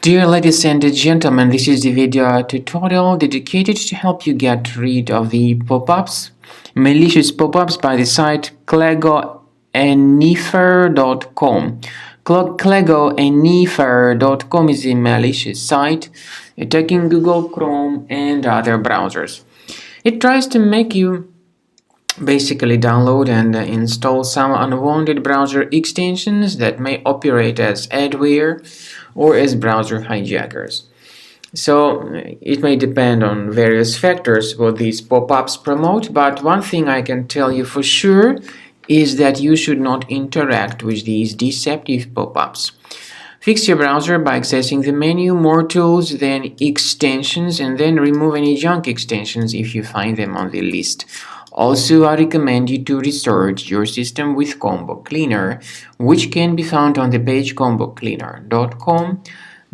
Dear ladies and gentlemen, this is the video tutorial dedicated to help you get rid of the pop-ups, malicious pop-ups by the site clegoennifer.com. Clegoennifer.com is a malicious site attacking Google Chrome and other browsers. It tries to make you basically download and install some unwanted browser extensions that may operate as adware or as browser hijackers. So it may depend on various factors what these pop-ups promote, but one thing I can tell you for sure is that you should not interact with these deceptive pop-ups. Fix your browser by accessing the menu, more tools, then extensions, and then remove any junk extensions if you find them on the list. Also, I recommend you to research your system with Combo Cleaner, which can be found on the page combocleaner.com.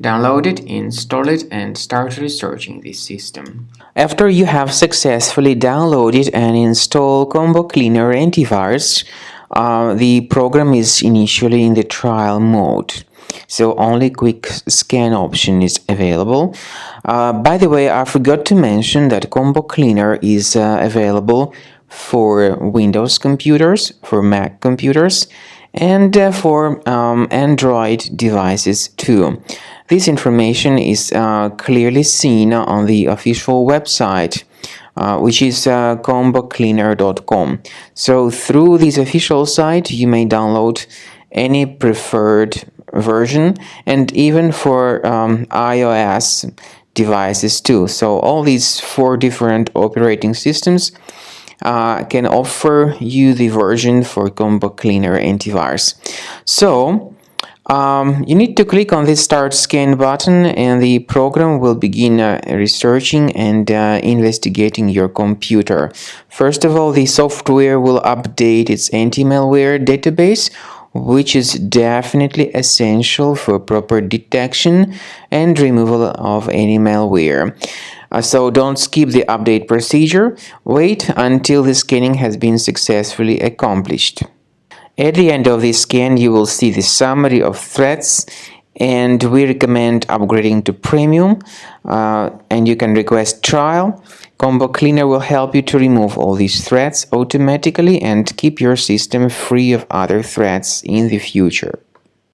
Download it, install it, and start researching this system. After you have successfully downloaded and installed Combo Cleaner antivirus, the program is initially in the trial mode. So only quick scan option is available. By the way, I forgot to mention that Combo Cleaner is available for Windows computers, for Mac computers, and for Android devices too. This information is clearly seen on the official website, which is combocleaner.com. So through this official site, you may download any preferred version, and even for iOS devices too. So all these 4 different operating systems can offer you the version for Combo Cleaner antivirus. So you need to click on the Start Scan button, and the program will begin researching and investigating your computer. First of all, the software will update its anti-malware database, which is definitely essential for proper detection and removal of any malware. So don't skip the update procedure. Wait until the scanning has been successfully accomplished. At the end of the scan, you will see the summary of threats, and we recommend upgrading to Premium, and you can request trial. Combo Cleaner will help you to remove all these threats automatically and keep your system free of other threats in the future.